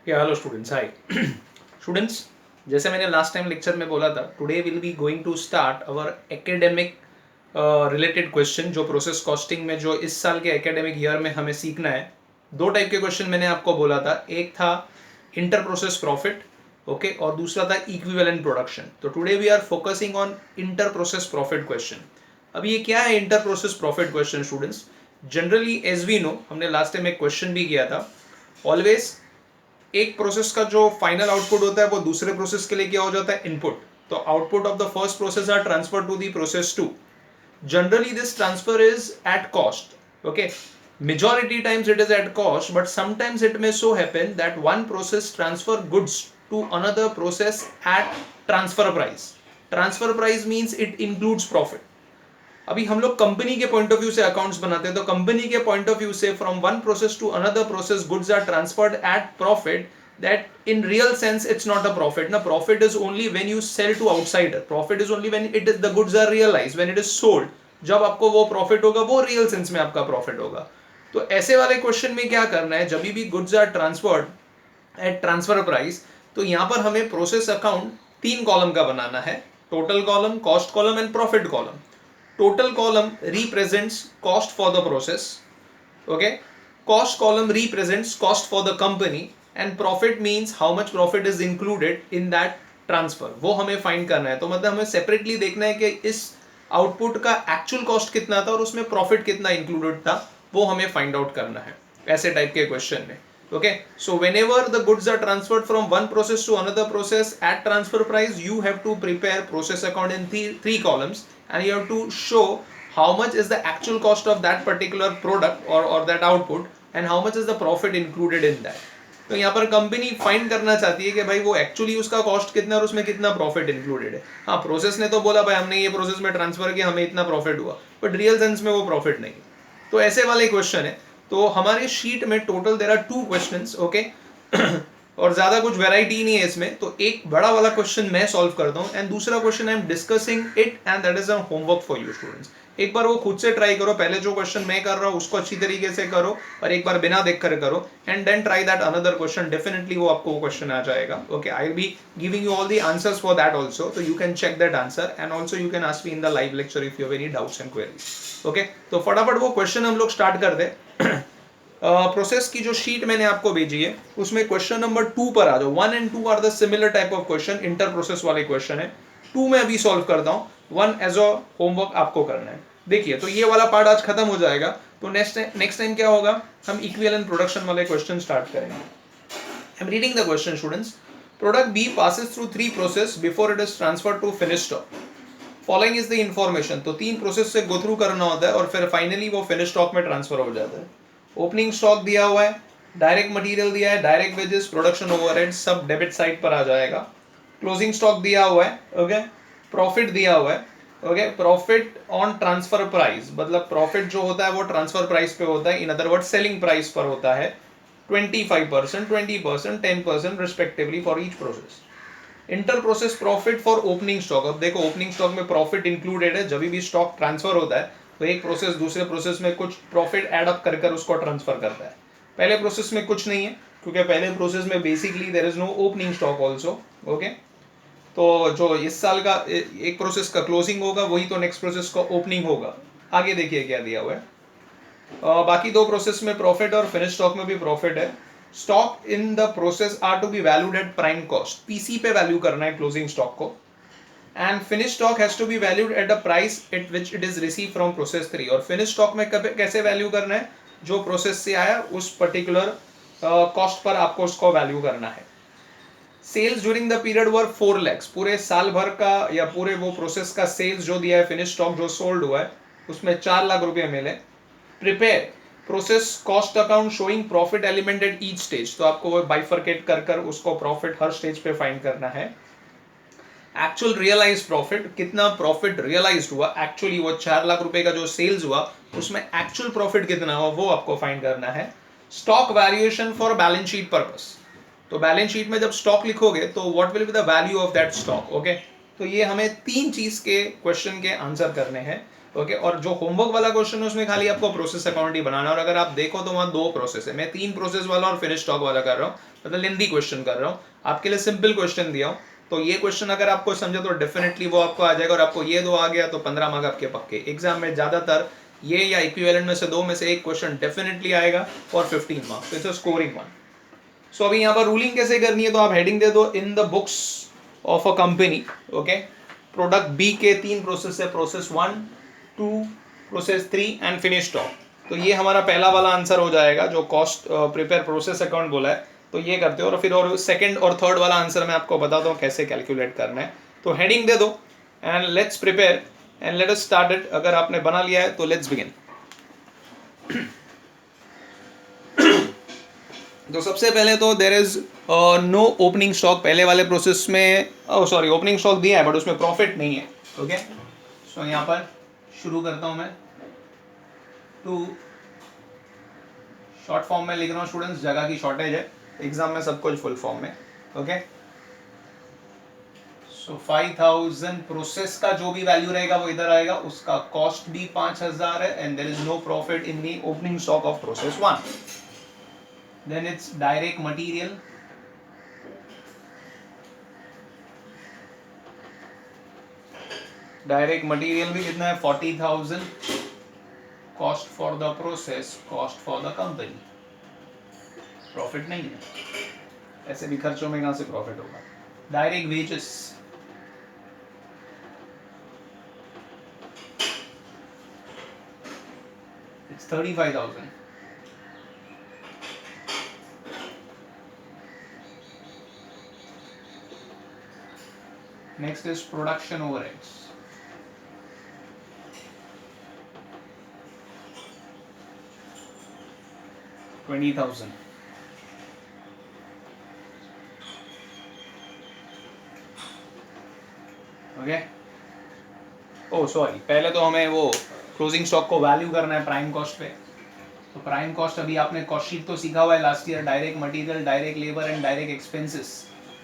Hello students, hi students. जैसे मैंने last time lecture में बोला था, today will be going to start our academic related question, जो प्रोसेस कॉस्टिंग में जो इस साल के एकेडमिक ईयर में हमें सीखना है। दो टाइप के क्वेश्चन मैंने आपको बोला था, एक था इंटर प्रोसेस प्रॉफिट, ओके, और दूसरा था इक्विवेलेंट प्रोडक्शन। तो today we are focusing on inter process profit question. अब ये क्या है inter process profit question students? Generally as we know, हमने लास्ट टाइम एक क्वेश्चन भी किया था, ऑलवेज एक प्रोसेस का जो फाइनल आउटपुट होता है वो दूसरे प्रोसेस के लिए क्या हो जाता है? इनपुट। तो output of the first process are transfer to the process two. Generally this transfer is at cost, okay. majority times it is at cost, but sometimes it may so happen that one process transfer goods to another process at transfer price. Transfer price means it includes profit. अभी हम लोग company के point of view से accounts बनाते हैं, तो company के point of view से from one process to another process goods are transferred at profit. That in real sense it's not a profit ना। Profit is only when you sell to outsider. Profit is only when it is the goods are realised, when it is sold. जब आपको वो profit होगा वो real sense में आपका profit होगा। तो ऐसे वाले क्वेश्चन में क्या करना है, जब भी goods are transferred at transfer price, तो यहां पर हमें प्रोसेस अकाउंट तीन कॉलम का बनाना है। Total column, cost column and profit column. Total column represents cost for the process, okay. Cost column represents cost for the company, and profit means how much profit is included in that transfer, वो हमें find करना है। तो मतलब हमें separately देखना है कि इस आउटपुट का एक्चुअल कॉस्ट कितना था और उसमें प्रॉफिट कितना इंक्लूडेड था, वो हमें फाइंड आउट करना है ऐसे टाइप के क्वेश्चन में। okay, so whenever the goods are transferred from one process to another process at transfer price, you have to prepare process account in three columns, and you have to show how much is the actual cost of that particular product or that output, and how much is the profit included in that. तो यहाँ पर company find करना चाहती है कि भाई वो actually उसका कॉस्ट कितना और उसमें कितना प्रॉफिट इंक्लूडेड है। हाँ, प्रोसेस ने तो बोला भाई हमने ये प्रोसेस में ट्रांसफर किया, हमें इतना प्रॉफिट हुआ, बट रियल सेंस में वो प्रॉफिट नहीं है। तो ऐसे वाले क्वेश्चन है। तो हमारे शीट में total there are two questions, okay. और ज्यादा कुछ वैरायटी नहीं है इसमें। तो एक बड़ा वाला क्वेश्चन मैं सॉल्व करता हूँ, एंड दूसरा question I am discussing it, and that is a homework for you students. एक बार वो खुद से ट्राई करो, पहले जो क्वेश्चन मैं कर रहा हूँ उसको अच्छी तरीके से करो, और एक बार बिना देख कर करो, and then try that another question. Definitely वो आपको वो क्वेश्चन आ जाएगा, okay. I will be giving you all the answers for that also, तो you can check that answer, and also you can ask me in the live lecture if you have any doubts and queries, okay. तो फटाफट वो question हम लोग start कर दे। Process की जो sheet मैंने आपको भेजी है उसमें क्वेश्चन नंबर 2 पर आ जाओ। 1 and 2 are the similar type of question, inter process वाले क्वेश्चन है। 2 में अभी सॉल्व करता हूँ, 1 एज अ होमवर्क आपको करना है। देखिए, तो ये वाला पार्ट आज खत्म हो जाएगा। तो नेक्स्ट टाइम क्या होगा, हम इक्विवेलेंट प्रोडक्शन वाले क्वेश्चन स्टार्ट करेंगे। I am reading the question students. Product B passes through 3 process before it is transfer to finish stock. Following is the information. तो 3 प्रोसेस से गो थ्रू करना होता है और फिर फाइनली वो फिनिश स्टॉक में ट्रांसफर हो जाता है। ओपनिंग स्टॉक दिया हुआ है, डायरेक्ट मटेरियल दिया है, डायरेक्ट वेजेस, प्रोडक्शन ओवरहेड सब डेबिट साइड पर आ जाएगा। क्लोजिंग स्टॉक दिया हुआ है, ओके। प्रॉफिट दिया हुआ है, okay. Profit on transfer price, मतलब प्रॉफिट जो होता है वो ट्रांसफर प्राइस पे होता है, in other word selling price पर होता है। 25%, 20%, 10% respectively for each process. Inter process profit for opening stock. अब देखो, ओपनिंग स्टॉक में प्रॉफिट इंक्लूडेड है। जब भी स्टॉक ट्रांसफर होता है तो एक प्रोसेस दूसरे प्रोसेस में कुछ प्रॉफिट ऐड अप कर कर उसको ट्रांसफर करता है। पहले प्रोसेस में कुछ नहीं है, क्योंकि पहले प्रोसेस में basically there is no opening stock also, okay. तो जो इस साल का एक प्रोसेस का क्लोजिंग होगा वही तो नेक्स्ट प्रोसेस का ओपनिंग होगा। आगे देखिए क्या दिया हुआ है। बाकी दो प्रोसेस में प्रॉफिट और फिनिश स्टॉक में भी प्रॉफिट है। Stock in the process are to be valued at prime cost, PC पे वैल्यू करना है क्लोजिंग स्टॉक को। And finish stock has to be valued at a price at which it is receive from process 3। और finish stock में कैसे value करना है, जो प्रोसेस से आया उस पर्टिकुलर कॉस्ट पर आपको उसको वैल्यू करना है। Sales during the period were 4 lakhs। पूरे साल भर का या पूरे वो प्रोसेस का सेल्स जो दिया है, फिनिश स्टॉक जो सोल्ड हुआ है उसमें 4 लाख रुपए मिले। Prepare process cost account showing profit element at each stage. तो आपको वो बाइफरकेट कर कर उसको प्रॉफिट हर स्टेज पे फाइंड करना है। एक्चुअल रियलाइज प्रॉफिट, कितना प्रॉफिट रियलाइज हुआ एक्चुअली, वो 4 लाख रुपए का जो सेल्स हुआ उसमें एक्चुअल प्रॉफिट कितना हुआ वो आपको फाइंड करना है। Stock valuation for balance sheet purpose. तो बैलेंस शीट में जब स्टॉक लिखोगे तो what will be the value of that stock, okay. तो ये हमें 3 चीज के क्वेश्चन के आंसर करने हैं। ओके और जो होमवर्क वाला क्वेश्चन है उसमें खाली आपको प्रोसेस अकाउंट ही बनाना है, और अगर आप देखो तो वहाँ 2 प्रोसेस है, मैं 3 प्रोसेस वाला और फिनिश स्टॉक वाला कर रहा हूँ, मतलब लेंथी क्वेश्चन कर रहा हूँ, आपके लिए सिंपल क्वेश्चन दिया हूँ। तो ये क्वेश्चन अगर आपको समझे तो डेफिनेटली वो आपको आ जाएगा, और आपको ये 2 आ गया तो 15 मार्क आपके पक्के। एग्जाम में ज्यादातर ये या इक्विवेलेंट में से 2 में से एक क्वेश्चन डेफिनेटली आएगा और 15 marks, it's a scoring one. So अभी यहाँ पर रूलिंग कैसे करनी है, तो आप हेडिंग दे दो in the books of a company. Okay, product B के 3 प्रोसेस है, process 1, 2, process 3 and finish stock. तो ये हमारा पहला वाला आंसर हो जाएगा, जो कॉस्ट प्रिपेयर प्रोसेस अकाउंट बोला है तो ये करते हो, और फिर और सेकंड और थर्ड वाला आंसर मैं आपको बताता हूँ कैसे कैलकुलेट करना है। तो हेडिंग दे दो and let's prepare and let us start it. अगर आपने बना लिया है तो लेट्स बिगिन। तो सबसे पहले तो there is no opening stock पहले वाले प्रोसेस में, सॉरी ओपनिंग स्टॉक दिया है बट उसमें प्रॉफिट नहीं है। ओके, सो यहाँ पर शुरू करता हूँ मैं। टू शॉर्ट फॉर्म में लिख रहा हूँ स्टूडेंट्स, जगह की शॉर्टेज है, एग्जाम में सब कुछ फुल फॉर्म में। ओके, सो 5000 प्रोसेस का जो भी वैल्यू रहेगा वो इधर आएगा, उसका कॉस्ट भी 5000 है and there is no profit in the opening stock of process 1। Then it's direct material, direct material भी कितना है 40,000, cost for the process, cost for the company, profit नहीं है, ऐसे भी खर्चों में कहां से प्रॉफिट होगा। Direct wages, it's 35,000। Next is production overheads, $20,000। Okay, oh sorry, पहले तो हमें वो क्लोजिंग स्टॉक को वैल्यू करना है प्राइम कॉस्ट पे। तो प्राइम कॉस्ट अभी आपने कॉस्ट शीट तो सीखा हुआ है last year, direct material, direct labour and direct expenses,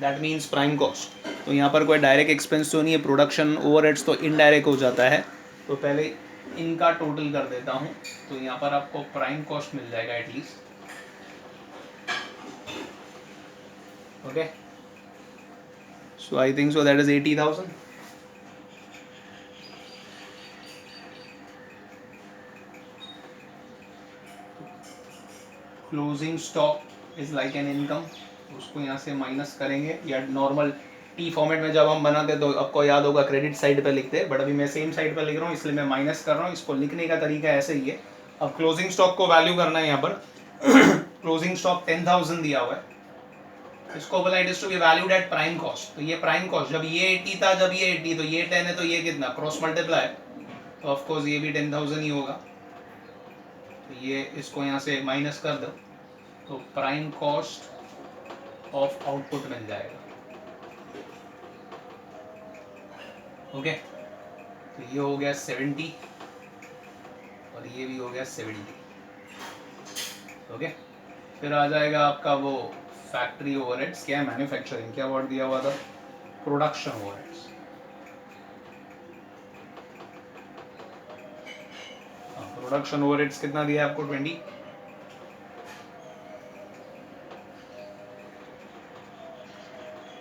that means prime cost. तो यहाँ पर कोई डायरेक्ट एक्सपेंस तो नहीं है, प्रोडक्शन ओवरहेड्स तो इनडायरेक्ट हो जाता है। तो पहले इनका टोटल कर देता हूँ, तो यहाँ पर आपको प्राइम कॉस्ट मिल जाएगा at least. Okay, so I think so that is 80,000। Closing stock is like an income, उसको यहाँ से माइनस करेंगे, या नॉर्मल टी फॉर्मेट में जब हम बनाते तो आपको याद होगा क्रेडिट साइड पे लिखते हैं, बट अभी मैं सेम साइड पे लिख रहा हूँ इसलिए मैं माइनस कर रहा हूँ। इसको लिखने का तरीका ऐसे ही है। अब क्लोजिंग स्टॉक को वैल्यू करना है यहाँ पर। क्लोजिंग स्टॉक 10,000 दिया हुआ है, इसको बोला it is to be valued at prime cost. तो ये प्राइम कॉस्ट, जब ये 80 था, जब ये 80, तो ये 10 है, तो ये कितना क्रॉस मल्टीप्लाई, तो ऑफकोर्स ये भी 10,000 ही होगा। तो ये इसको यहाँ से माइनस कर दो, तो प्राइम कॉस्ट ऑफ आउटपुट मिल जाएगा। ओके, तो ये हो गया 70 और ये भी हो गया 70। ओके, फिर आ जाएगा आपका वो फैक्ट्री ओवरहेड्स, क्या है मैन्युफैक्चरिंग, क्या वर्ड दिया हुआ था, प्रोडक्शन ओवरहेड्स। प्रोडक्शन ओवरहेड्स कितना दिया है आपको 20।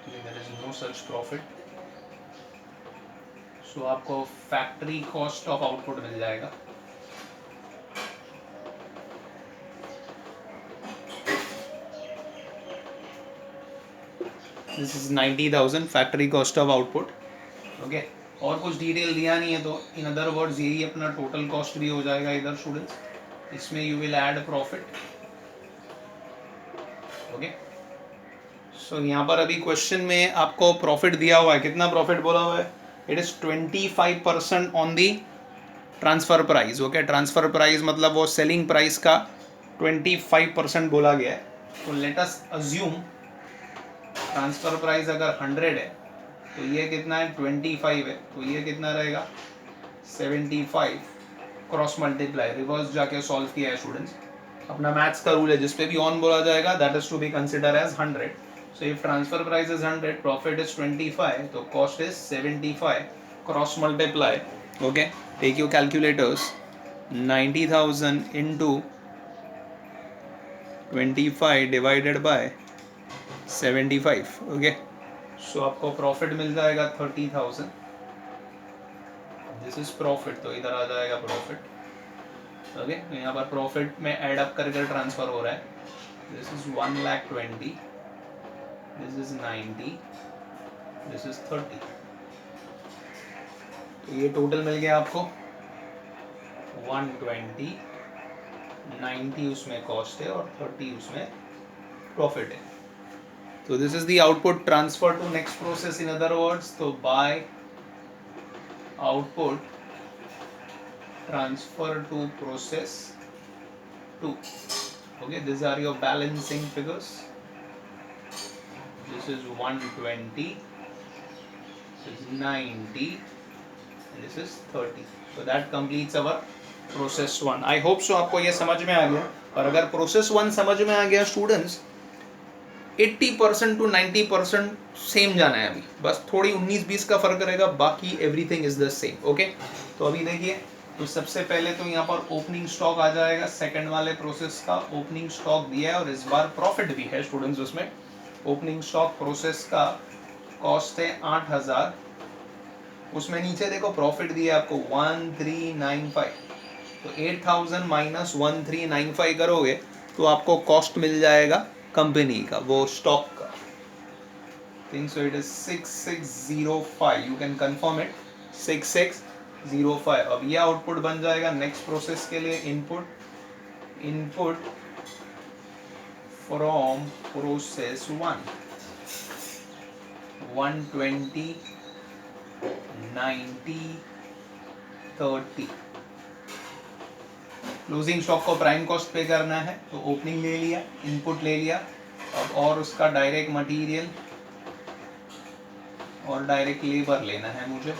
There is no such profit, so आपको फैक्ट्री कॉस्ट ऑफ आउटपुट मिल जाएगा। This is 90,000 factory cost of output. Okay, और कुछ डिटेल दिया नहीं है, तो इन अदर वर्ड्स यही अपना टोटल कॉस्ट भी हो जाएगा इधर स्टूडेंट्स। इसमें you will add profit. Okay, so यहाँ पर अभी क्वेश्चन में आपको प्रॉफिट दिया हुआ है, कितना प्रॉफिट बोला हुआ है, it is 25% on the transfer price. Okay, transfer price मतलब वो सेलिंग प्राइस का 25% बोला गया है। तो let us assume transfer price अगर 100 है तो ये कितना है 25 है, तो ये कितना रहेगा 75, क्रॉस मल्टीप्लाई, रिवर्स जाके सॉल्व किया है स्टूडेंट्स। अपना मैथ्स का रूल है, जिस पे भी ऑन बोला जाएगा that is to be consider as 100। So if transfer price is 100, profit is 25, तो cost is 75, cross multiply, Okay, take your calculators. 90,000 into 25 divided by 75. Okay, so आपको प्रॉफिट मिल जाएगा 30,000. दिस इज प्रॉफिट, तो इधर आ जाएगा profit. Okay, तो यहाँ पर प्रॉफिट में एड अप करके ट्रांसफर हो रहा है. This is 1,20,000, this is 90, this is 30. तो ये टोटल मिल गया आपको 120, 90 उसमें कॉस्ट है और 30 उसमें प्रॉफिट है. तो this is the output transfer to next process. In other words, तो by output transfer to process 2. Okay, these are your balancing figures. This is 120, this is 90, and this is 30. So that completes our process 1. I hope so आपको ये समझ में आ गया. और अगर process 1 समझ में आ गया स्टूडेंट्स, 80% to 90% सेम जाना है. अभी बस थोड़ी 19-20 का फर्क रहेगा, बाकी everything is the same. Okay, तो अभी देखिए, तो सबसे पहले तो यहाँ पर ओपनिंग स्टॉक आ जाएगा. सेकंड वाले प्रोसेस का ओपनिंग स्टॉक दिया है और इस बार प्रॉफिट भी है स्टूडेंट्स. उसमें ओपनिंग स्टॉक प्रोसेस का कॉस्ट है 8,000. उसमें नीचे देखो प्रॉफिट दिया है आपको 1395. तो 8,000 माइनस 1395 करोगे तो आपको कॉस्ट मिल जाएगा कंपनी का, वो स्टॉक का. Think so it is 6605. You can confirm it, 6605. अब ये आउटपुट बन जाएगा नेक्स्ट प्रोसेस के लिए. Input from process 1, 120, 90, 30. Closing stock को प्राइम कॉस्ट पे करना है, तो ओपनिंग ले लिया, इनपुट ले लिया. अब और उसका डायरेक्ट मटेरियल और डायरेक्ट लेबर लेना है मुझे.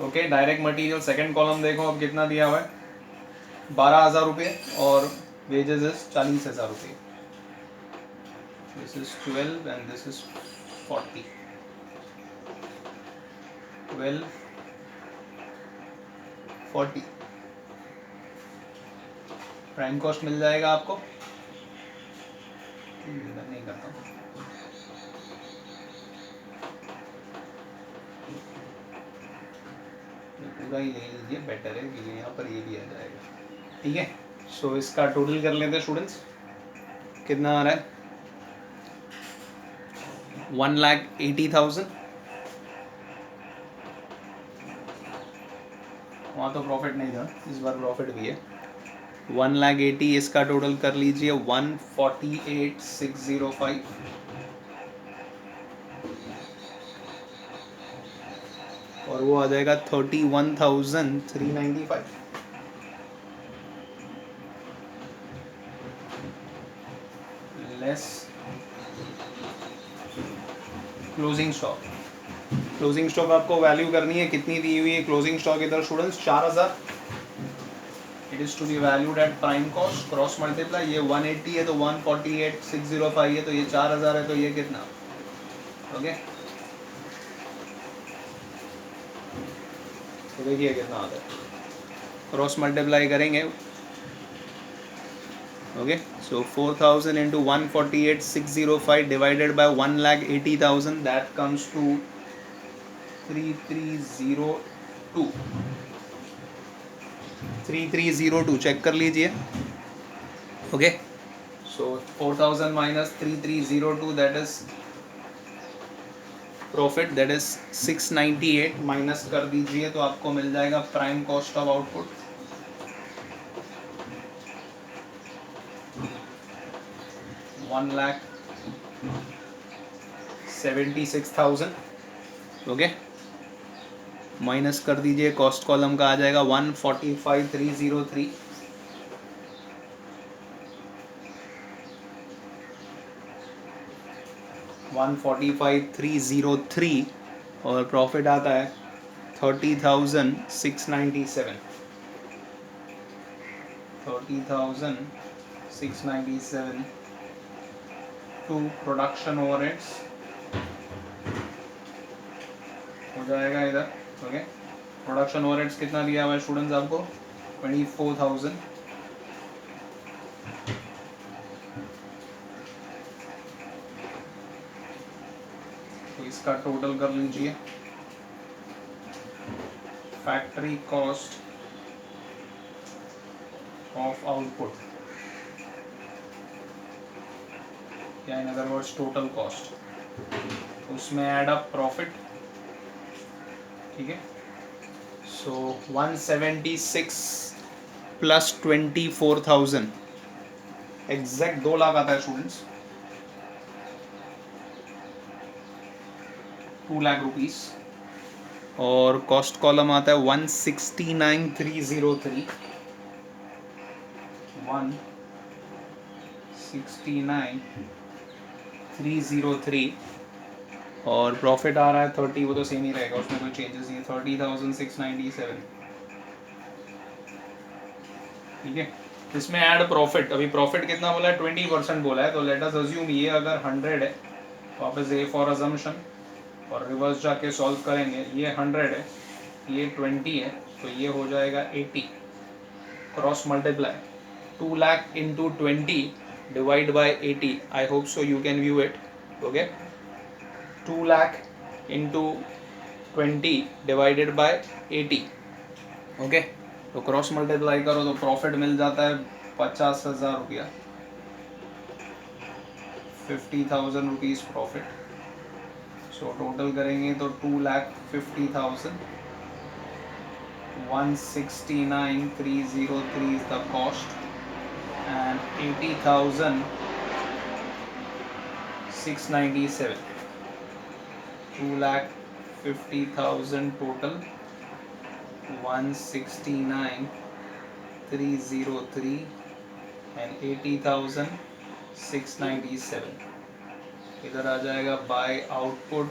Okay, direct material second column देखो अब कितना दिया हुआ है, 12,000 रुपये और वेजेस इज 40,000 रुपये. This is 12 and this is 40. 12, 40 prime cost मिल जाएगा आपको. नहीं करता, पूरा ही ले लीजिए, बेटर है क्योंकि यहाँ पर ये भी आ जाएगा. ठीक है, सो इसका टोटल कर लेते हैं स्टूडेंट्स. कितना आ रहा है, 1,80,000. वहाँ तो प्रॉफिट नहीं था, इस बार प्रॉफिट भी है. 1,80,000 इसका टोटल कर लीजिए 148,605. और वो आ जाएगा 31,395. Less closing stock. Closing stock आपको वैल्यू करनी है, कितनी दी हुई है क्लोजिंग स्टॉक इधर students, 4,000. It is to be valued at prime cost, cross multiply. ये 180 है तो 148,605 है, तो ये 4,000 है, तो ये कितना. ओके, तो देखिए कितना आता है, क्रॉस मल्टीप्लाई करेंगे. Okay, so 4,000 into 148,605 divided by 1,80,000, that comes to 3302. 3302 check कर लीजिए. Okay, so 4,000 minus 3302, that is profit, that is 698. Minus कर दीजिए तो आपको मिल जाएगा prime cost of output 1,76,000. Okay, minus कर दीजिए, कॉस्ट कॉलम का आ जाएगा 145,303. और प्रॉफिट आता है 30,697. 30,697 to production overheads जाएगा इधर। ओके, प्रोडक्शन ओवरहेड्स कितना दिया हुआ है स्टूडेंट्स आपको? 24,000। तो इसका टोटल कर लीजिए। फैक्ट्री कॉस्ट ऑफ आउटपुट, या इन अदर वर्ड्स टोटल कॉस्ट, उसमें ऐड अप प्रॉफिट। ठीक है, सो 176 प्लस 24,000 एग्जैक्ट 2 लाख आता है स्टूडेंट्स, 2 लाख रुपीस। और कॉस्ट कॉलम आता है 169,303, 169,303। और प्रॉफिट आ रहा है 30, वो तो सेम ही रहेगा, उसमें कोई चेंजेस नहीं है, 30,697। ठीक है, इसमें ऐड प्रॉफिट, अभी प्रॉफिट कितना बोला है? 20% बोला है। तो लेट अस अज्यूम ये अगर 100 है, वापस ए फॉर अजम्पशन और रिवर्स जाके सॉल्व करेंगे, ये 100 है, ये 20 है, तो ये हो जाएगा 80। Cross multiply 2 lakh into 20 divide by 80। I hope so you can view it. Okay, 2 lakh into 20 divided by 80। Okay, तो क्रॉस मल्टीप्लाई करो तो प्रॉफिट मिल जाता है 50,000 रुपया, 50,000 रुपीज़ प्रॉफिट। सो टोटल करेंगे तो 2,50,000, 169,303 is the cost and 80,697, 2,50,000 total, 169,303 and 80,697। इधर आ जाएगा by output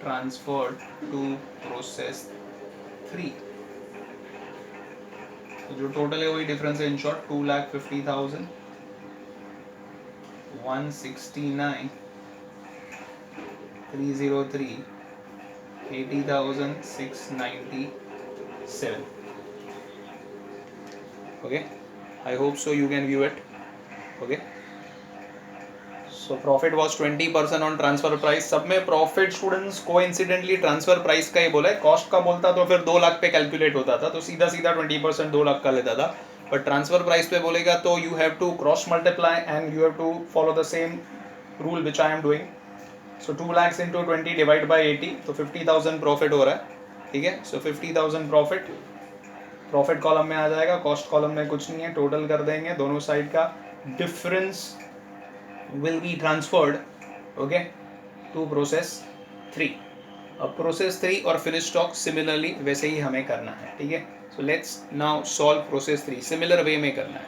transferred to process 3। तो जो टोटल है वही डिफरेंस है in short, 2,50,000, 169,303, 80,697। okay, I hope so you can view it. okay, so profit was 20% on transfer price। सब में profit students coincidentally transfer price का ही बोला है, कॉस्ट का बोलता तो फिर 2 लाख पे कैलकुलेट होता था, तो सीधा सीधा 20% 2 लाख का लेता था। बट ट्रांसफर प्राइस पे बोलेगा तो you have to cross multiply and you have to follow the same rule which I am doing. So 2 lakhs into 20 divide by 80, तो 50,000 प्रॉफिट हो रहा है। ठीक है, सो 50,000 प्रॉफिट कॉलम में आ जाएगा, कॉस्ट कॉलम में कुछ नहीं है, टोटल कर देंगे, दोनों साइड का difference will be transferred okay to process 3। अब प्रोसेस 3 और फिनिश स्टॉक सिमिलरली वैसे ही हमें करना है। ठीक है, so let's now solve process 3, similar way में करना है।